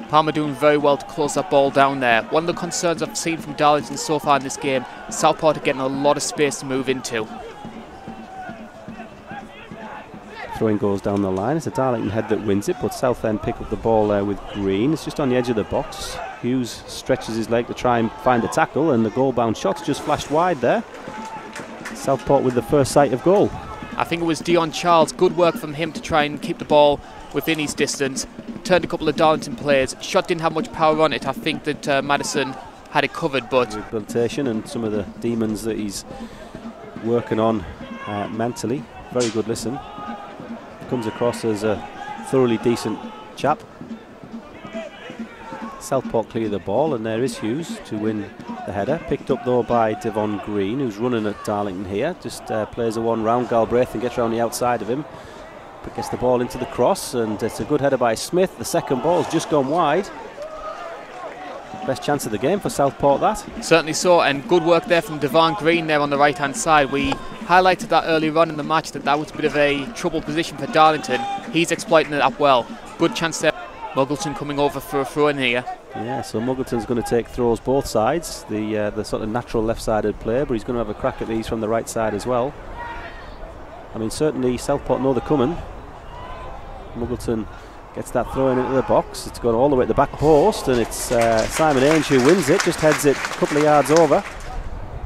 Palmer doing very well to close that ball down there. One of the concerns I've seen from Darlington so far in this game, Southport are getting a lot of space to move into. Throwing goes down the line. It's a Darlington head that wins it, but Southend pick up the ball there with Green. It's just on the edge of the box. Hughes stretches his leg to try and find the tackle, and the goal-bound shot's just flashed wide there. Southport with the first sight of goal. I think it was Dion Charles. Good work from him to try and keep the ball within his distance. Turned a couple of Darlington players. Shot didn't have much power on it. I think that Madison had it covered, but rehabilitation and some of the demons that he's working on mentally. Very good listen. Comes across as a thoroughly decent chap. Southport clear the ball, and there is Hughes to win the header. Picked up though by Devon Green, who's running at Darlington here. Just plays a one round Galbraith and gets around the outside of him. But gets the ball into the cross, and it's a good header by Smith. The second ball's just gone wide. Best chance of the game for Southport, that. Certainly so, and good work there from Devon Green there on the right hand side. We highlighted that earlier on in the match, that was a bit of a trouble position for Darlington. He's exploiting it up well. Good chance there. Muggleton coming over for a throw in here. Yeah, so Muggleton's going to take throws both sides. The sort of natural left-sided player, but he's going to have a crack at these from the right side as well. I mean, certainly Southport know they're coming. Muggleton gets that throw in into the box. It's gone all the way to the back post, and it's Simon Ainge who wins it. Just heads it a couple of yards over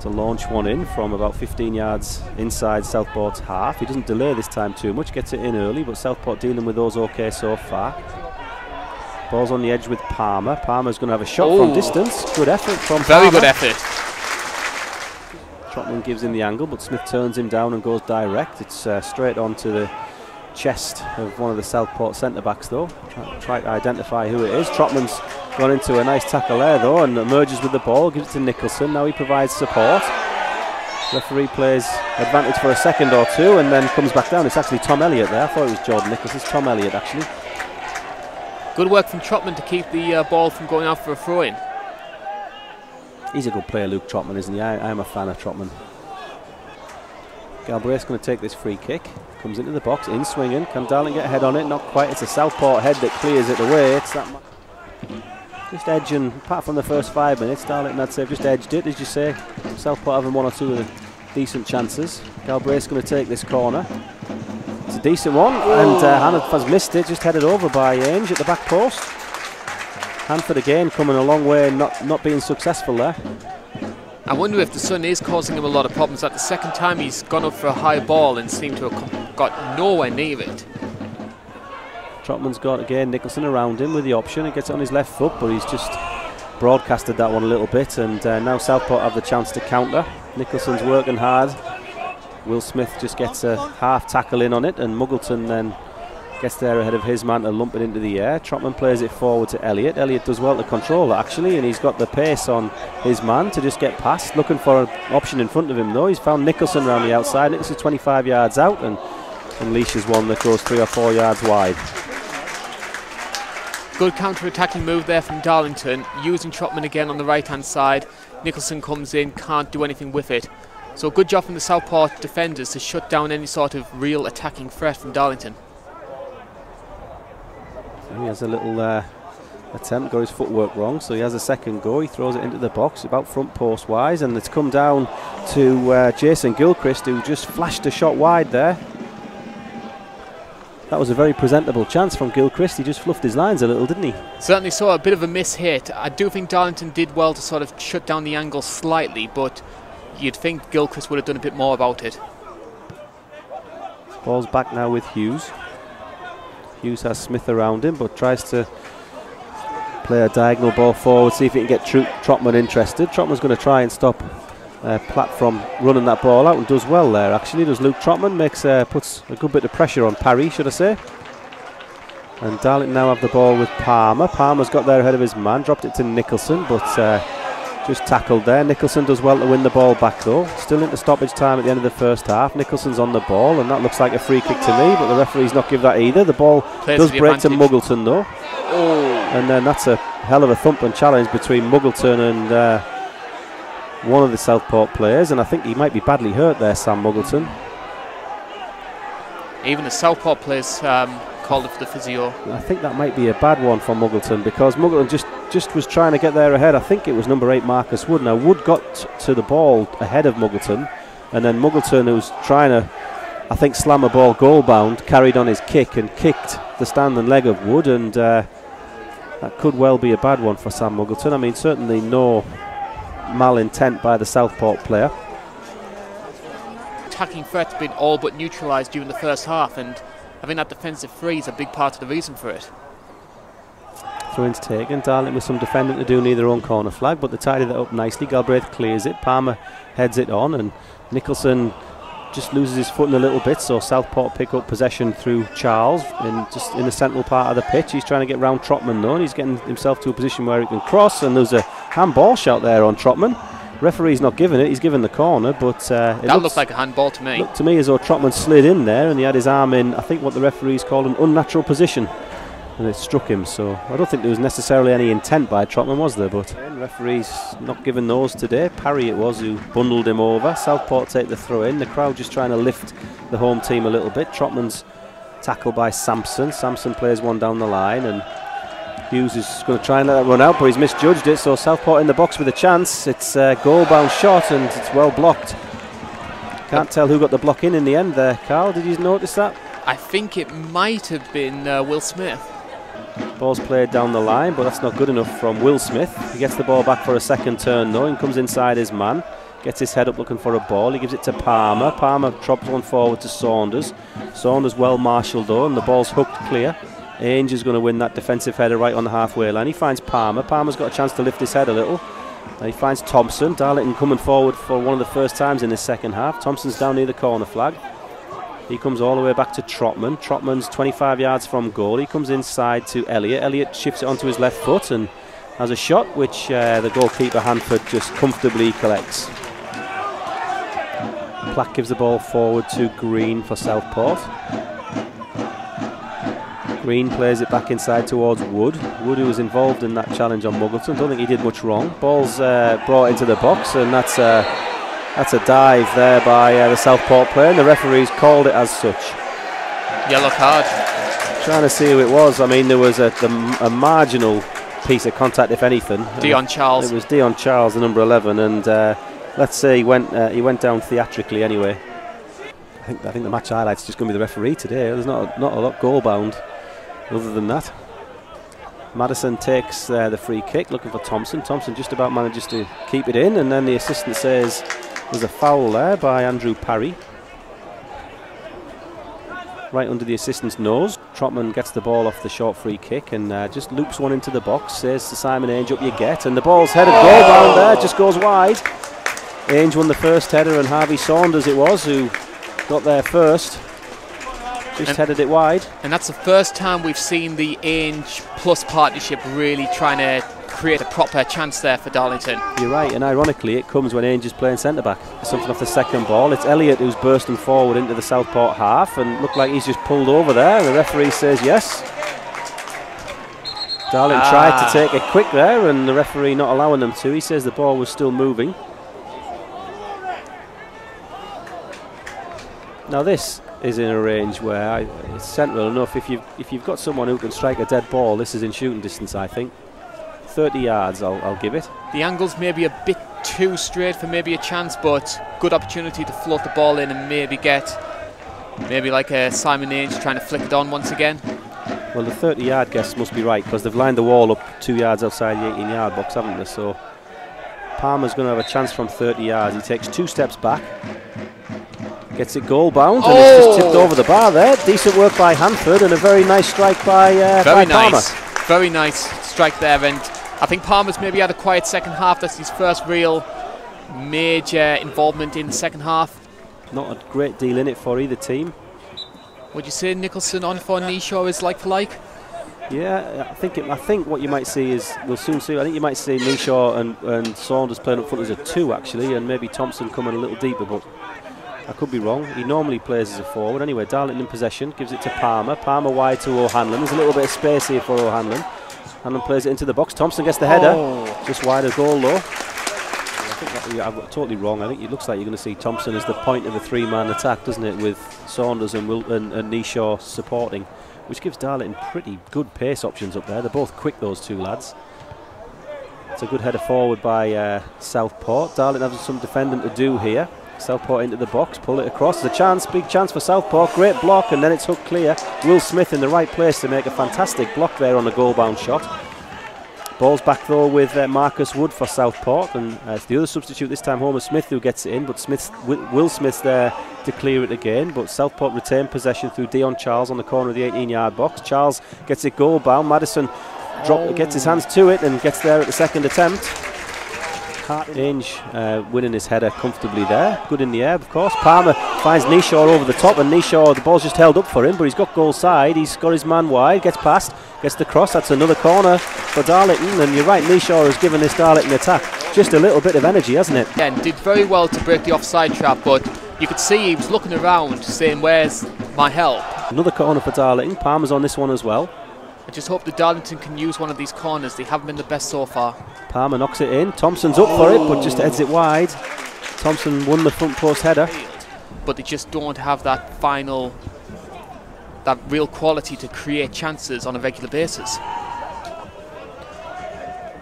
to launch one in from about 15 yards inside Southport's half. He doesn't delay this time too much, gets it in early, but Southport dealing with those okay so far. Ball's on the edge with Palmer. Palmer's going to have a shot from distance. Good effort from Palmer. Very good effort. Trotman gives him the angle, but Smith turns him down and goes direct. It's straight onto the chest of one of the Southport centre-backs though. Try to identify who it is. Trotman's gone into a nice tackle there though and emerges with the ball, gives it to Nicholson. Now he provides support. Referee plays advantage for a second or two and then comes back down. It's actually Tom Elliott there. I thought it was Jordan Nicholson. It's Tom Elliott actually. Good work from Trotman to keep the ball from going out for a throw-in. He's a good player, Luke Trotman, isn't he? I am a fan of Trotman. Galbraith's going to take this free kick. Comes into the box, in swinging. Can Darling get a head on it? Not quite. It's a Southport head that clears it away. It's that just edging, apart from the first 5 minutes, Darlington, I'd say, just edged it, as you say. Southport having one or two of the decent chances. Galbraith's going to take this corner. It's a decent one, and Hanford has missed it, just headed over by Ainge at the back post. Hanford again coming a long way, not being successful there. I wonder if the sun is causing him a lot of problems. That the second time he's gone up for a high ball and seemed to have got nowhere near it. Trotman's got again Nicholson around him with the option. He gets it on his left foot, but he's just broadcasted that one a little bit, and now Southport have the chance to counter. Nicholson's working hard. Will Smith just gets a half tackle in on it, and Muggleton then gets there ahead of his man to lump it into the air. Trotman plays it forward to Elliott. Elliott does well to control it actually, and he's got the pace on his man to just get past. Looking for an option in front of him though. He's found Nicholson around the outside. Nicholson's 25 yards out and unleashes one that goes 3 or 4 yards wide. Good counter-attacking move there from Darlington, using Trotman again on the right-hand side. Nicholson comes in, can't do anything with it. So good job from the Southport defenders to shut down any sort of real attacking threat from Darlington. He has a little attempt, got his footwork wrong, so he has a second go. He throws it into the box, about front post wise, and it's come down to Jason Gilchrist, who just flashed a shot wide there. That was a very presentable chance from Gilchrist. He just fluffed his lines a little, didn't he? Certainly saw a bit of a miss hit. I do think Darlington did well to sort of shut down the angle slightly, but you'd think Gilchrist would have done a bit more about it. Ball's back now with Hughes. Hughes has Smith around him, but tries to play a diagonal ball forward, see if he can get Trotman interested. Trotman's going to try and stop Platt from running that ball out, and does well there actually. Does Luke Trotman, puts a good bit of pressure on Parry, should I say. And Darlington now have the ball with Palmer. Palmer's got there ahead of his man, dropped it to Nicholson, but just tackled there. Nicholson does well to win the ball back though. Still into stoppage time at the end of the first half. Nicholson's on the ball, and that looks like a free kick to me, but the referee's not give that either. The ball does break to Muggleton though. And then that's a hell of a thumping challenge between Muggleton and one of the Southport players, and I think he might be badly hurt there, Sam Muggleton. Even the Southport players called it for the physio. I think that might be a bad one for Muggleton, because Muggleton just was trying to get there ahead. I think it was number 8 Marcus Wood. Now Wood got to the ball ahead of Muggleton, and then Muggleton, who was trying to, I think, slam a ball goal bound, carried on his kick and kicked the standing leg of Wood, and that could well be a bad one for Sam Muggleton. I mean, certainly no malintent by the Southport player. Attacking threat's been all but neutralised during the first half, and having that defensive free is a big part of the reason for it. Throw-in's taken. Darlington with some defending to do near their own corner flag, but they tidy that up nicely. Galbraith clears it. Palmer heads it on, and Nicholson just loses his footing a little bit, so Southport pick up possession through Charles just in the central part of the pitch. He's trying to get round Trotman though, and he's getting himself to a position where he can cross, and there's a handball shout there on Trotman. Referee's not giving it, he's given the corner, but that looked like a handball to me. Looked to me as though Trotman slid in there and he had his arm in, I think, what the referees call an unnatural position, and it struck him. So I don't think there was necessarily any intent by Trotman, was there? But referees not giving those today. Parry it was who bundled him over. Southport take the throw in. The crowd just trying to lift the home team a little bit. Trotman's tackled by Sampson. Sampson plays one down the line, and Hughes is going to try and let that run out, but he's misjudged it, so Southport in the box with a chance. It's a goal-bound shot, and it's well blocked. Can't tell who got the block in the end there. Karl, did you notice that? I think it might have been Will Smith. Ball's played down the line, but that's not good enough from Will Smith. He gets the ball back for a second turn though, and comes inside his man. Gets his head up looking for a ball. He gives it to Palmer. Palmer drops one forward to Saunders. Saunders well marshalled though, and the ball's hooked clear. Ainge is going to win that defensive header right on the halfway line. He finds Palmer. Palmer's got a chance to lift his head a little. He finds Thompson. Darlington coming forward for one of the first times in this second half. Thompson's down near the corner flag. He comes all the way back to Trotman. Trotman's 25 yards from goal. He comes inside to Elliott. Elliott shifts it onto his left foot and has a shot which the goalkeeper Hanford just comfortably collects. Platt gives the ball forward to Green for Southport. Green plays it back inside towards Wood. Wood, who was involved in that challenge on Muggleton. Don't think he did much wrong. Ball's brought into the box, and that's a dive there by the Southport player, and the referee's called it as such. Yellow card. Trying to see who it was. I mean, there was a marginal piece of contact, if anything. Dion Charles. It was Dion Charles, the number 11, and let's say he went down theatrically anyway. I think the match highlight's just going to be the referee today. There's not a lot goal bound. Other than that, Madison takes the free kick, looking for Thompson. Thompson just about manages to keep it in, and then the assistant says there's a foul there by Andrew Parry. Right under the assistant's nose. Trotman gets the ball off the short free kick and just loops one into the box. Says to Simon Ainge, up you get. And the ball's headed goal bound there, just goes wide. Ainge won the first header, and Harvey Saunders it was who got there first. Just headed it wide. And that's the first time we've seen the Ainge plus partnership really trying to create a proper chance there for Darlington. You're right, and ironically it comes when Ainge is playing centre-back. Something off the second ball. It's Elliott who's bursting forward into the Southport half, and looked like he's just pulled over there. The referee says yes. Darlington tried to take it quick there, and the referee not allowing them to. He says the ball was still moving. Now this is in a range where it's central enough. If you've got someone who can strike a dead ball, this is in shooting distance, I think. 30 yards, I'll give it. The angle's maybe a bit too straight for maybe a chance, but good opportunity to float the ball in and maybe get like a Simon Ainge trying to flick it on once again. Well, the 30-yard guess must be right, because they've lined the wall up 2 yards outside the 18-yard box, haven't they? So Palmer's going to have a chance from 30 yards. He takes 2 steps back. Gets it goal bound, and it's just tipped over the bar there. Decent work by Hanford, and a very nice strike by Palmer. Very nice strike there, and I think Palmer's maybe had a quiet second half. That's his first real major involvement in the second half. Not a great deal in it for either team. Would you say Nicholson on for Nishaw is like for like? Yeah, I think what you might see is, we'll soon see, I think you might see Nishaw and Saunders playing up front as a 2 actually, and maybe Thompson coming a little deeper, but I could be wrong. He normally plays as a forward. Anyway, Darlington in possession, gives it to Palmer. Palmer wide to O'Hanlon. There's a little bit of space here for O'Hanlon. Hanlon plays it into the box. Thompson gets the header. Just wide of goal though. I'm totally wrong. I think it looks like you're going to see Thompson as the point of a 3-man attack, doesn't it? With Saunders and Nishaw supporting. which gives Darlington pretty good pace options up there. They're both quick, those two lads. It's a good header forward by Southport. Darlington has some defending to do here. Southport into the box, pull it across. There's a chance, big chance for Southport. Great block, and then it's hooked clear. Will Smith in the right place to make a fantastic block there on a goal-bound shot. Ball's back though with Marcus Wood for Southport, and it's the other substitute this time, Homer Smith, who gets it in, but Will Smith's there to clear it again, but Southport retain possession through Dion Charles on the corner of the 18-yard box. Charles gets it goal bound. Madison gets his hands to it and gets there at the second attempt. Inge winning his header comfortably there. Good in the air, of course. Palmer finds Nishaw over the top, and Nishaw, the ball's just held up for him, but he's got goal side. He's got his man wide, gets past, gets the cross. That's another corner for Darlington, and you're right, Nishaw has given this Darlington attack just a little bit of energy, hasn't it? Yeah, and did very well to break the offside trap, but you could see he was looking around saying, where's my help? Another corner for Darlington. Palmer's on this one as well. I just hope that Darlington can use one of these corners. They haven't been the best so far. Palmer knocks it in. Thompson's up for it, but just heads it wide. Thompson won the front post header. But they just don't have that real quality to create chances on a regular basis.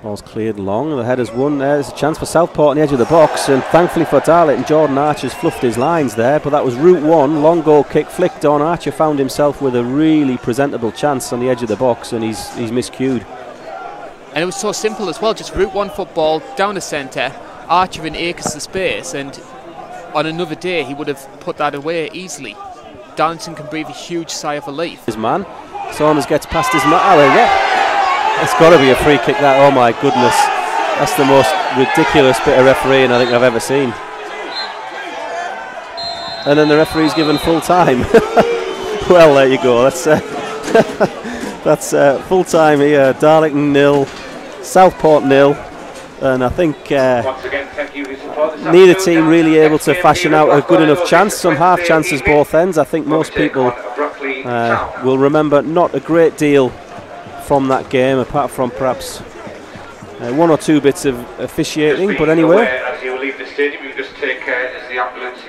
Ball's cleared long, the header's won there. There's a chance for Southport on the edge of the box, and thankfully for Darlington, Jordan Archer's fluffed his lines there, but that was route one, long goal kick flicked on. Archer found himself with a really presentable chance on the edge of the box, and he's miscued. And it was so simple as well, just route one football down the centre, Archer in acres of space, and on another day he would have put that away easily. Darlington can breathe a huge sigh of relief. His man, Saunders gets past his man. Yeah. It's got to be a free kick, that. Oh my goodness, that's the most ridiculous bit of refereeing I think I've ever seen. And then the referee's given full time. Well, there you go. That's full time here. Darlington 0, Southport 0, and I think neither team really able to fashion out a good enough chance. Some half chances both ends. I think most people will remember not a great deal from that game, apart from perhaps one or two bits of officiating, but anyway. As you leave the stadium, you just take as the ambulance